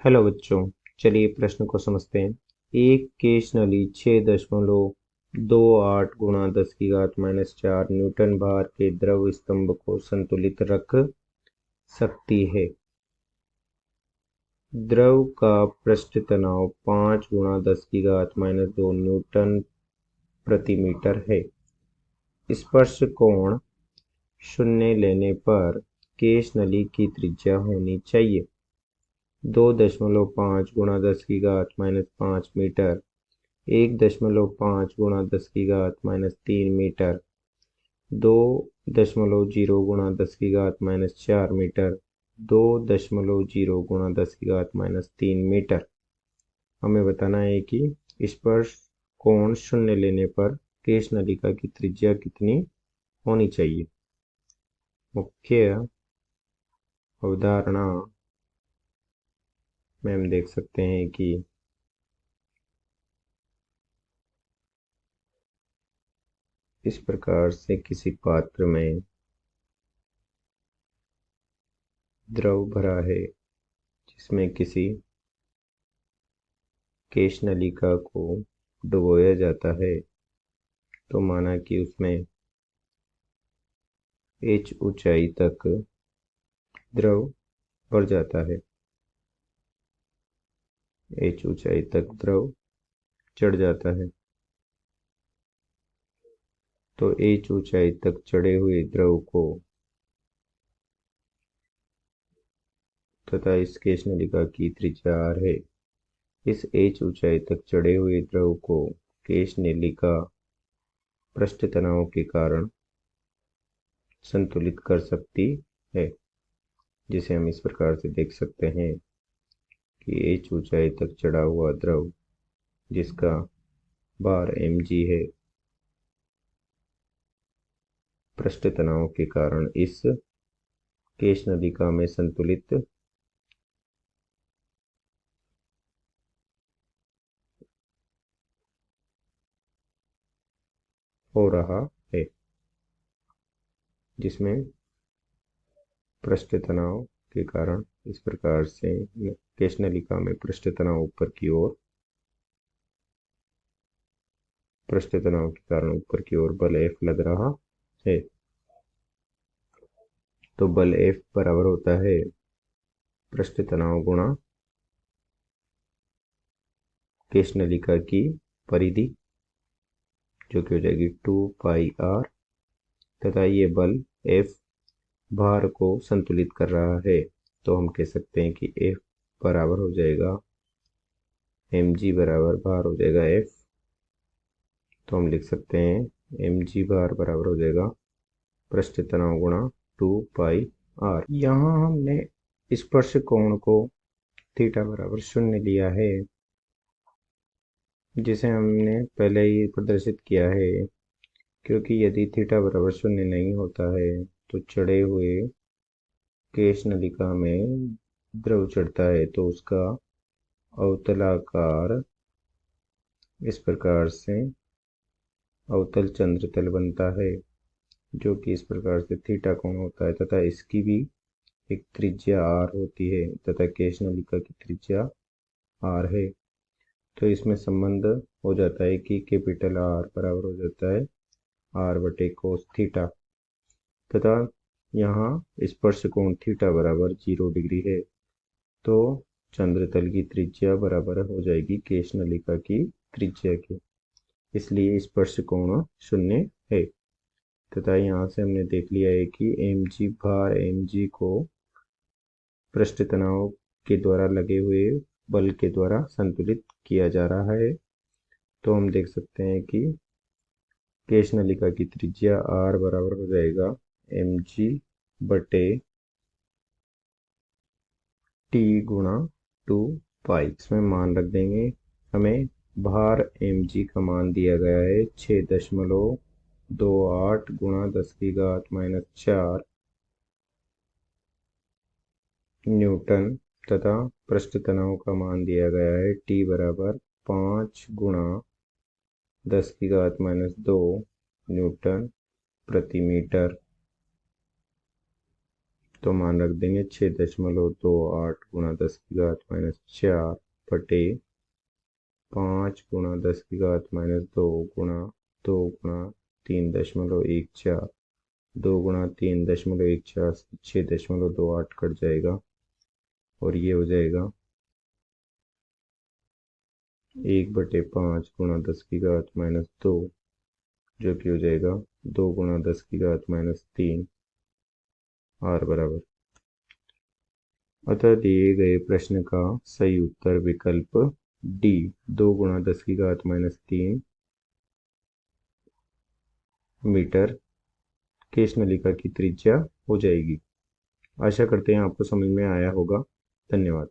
Hello बच्चों, चलिए प्रश्न को समझते हैं। एक केश नली 6.28 गुणा 10⁻⁻4 न्यूटन भार के द्रव स्तंभ को संतुलित रख सकती है। द्रव का पृष्ठ तनाव 5 गुणा 10⁻2 न्यूटन प्रति मीटर है। स्पर्श कोण 0 लेने पर केश नली की त्रिज्या होनी चाहिए। 2.5 गुणा 10⁻5 मीटर, 1.5 गुणा 10⁻3 मीटर, 2.0 गुणा 10⁻4 मीटर, 2.0 गुणा 10⁻3 मीटर। हमें बताना है कि स्पर्श कोण 0 लेने पर केश नलिका की त्रिज्या कितनी होनी चाहिए। मुख्य अवधारणा में हम देख सकते हैं कि इस प्रकार से किसी पात्र में द्रव भरा है जिसमें किसी केश नलिका को डुबोया जाता है, तो माना कि उसमें h ऊंचाई तक द्रव भर जाता है, h ऊंचाई तक द्रव चढ़ जाता है। तो h ऊंचाई तक चढ़े हुए द्रव को तथा इस केश नलिका की त्रिज्या r है। इस h ऊंचाई तक चढ़े हुए द्रव को केश नलिका पृष्ठ तनाव के कारण संतुलित कर सकती है, जिसे हम इस प्रकार से देख सकते हैं कि h ऊंचाई तक चढ़ा हुआ द्रव जिसका भार mg है, पृष्ठ तनाव के कारण इस केश नलिका में संतुलित हो रहा है, जिसमें पृष्ठ तनाव के कारण इस प्रकार से केश नलिका में पृष्ठ तनाव ऊपर की ओर, पृष्ठ तनाव के कारण ऊपर की ओर बल F लग रहा है। तो बल F बराबर होता है पृष्ठ तनाव गुणा केश नलिका की परिधि, जो कि हो जाएगी 2πr, तथा ये बल F भार को संतुलित कर रहा है। तो हम कह सकते हैं कि F बराबर हो जाएगा mg बराबर भार हो जाएगा F। तो हम लिख सकते हैं mg भार बराबर हो जाएगा पृष्ठ तनाव गुणा 2πr। यहाँ हमने स्पर्श कोण को थीटा बराबर 0 लिया है, जिसे हमने पहले ही प्रदर्शित किया है, क्योंकि यदि थीटा बराबर 0 नहीं होता है तो चढ़े हुए केश नलिका में द्रव चढ़ता है तो उसका अवतलाकार इस प्रकार से अवतल चंद्रतल बनता है, जो कि इस प्रकार से थीटा कोण होता है, तथा इसकी भी एक त्रिज्या r होती है तथा केश नलिका की त्रिज्या r है। तो इसमें संबंध हो जाता है कि कैपिटल R बराबर हो जाता है r/cos थीटा, तथा यहाँ स्पर्श कोण थीटा बराबर 0 डिग्री है। तो चंद्रतल की त्रिज्या बराबर हो जाएगी केश नलिका की त्रिज्या के, इसलिए स्पर्श कोण 0 है। तथा यहाँ से हमने देख लिया है कि mg भार mg को पृष्ठ तनाव के द्वारा लगे हुए बल के द्वारा संतुलित किया जा रहा है। तो हम देख सकते हैं कि केश नलिका की त्रिज्या r बराबर हो जाएगा mg/t गुणा 2π। इसमें मान रख देंगे। हमें भार mg का मान दिया गया है 6.28 गुणा 10⁻⁻4 न्यूटन, तथा पृष्ठ तनाव का मान दिया गया है t बराबर 5 गुणा 10⁻2 न्यूटन प्रति मीटर। तो मान रख देंगे 6.28 गुणा 10⁻⁻4 बटे 5 × 10⁻⁻2 गुणा 2 × 3.14, 2 × 3.14 से 6.28 कट जाएगा और ये हो जाएगा 1/5 × 10⁻⁻2, जो कि हो जाएगा 2 × 10⁻³ r बराबर। अतः दिए गए प्रश्न का सही उत्तर विकल्प डी 2 × 10⁻³ मीटर केश नलिका की त्रिज्या हो जाएगी। आशा करते हैं आपको समझ में आया होगा। धन्यवाद।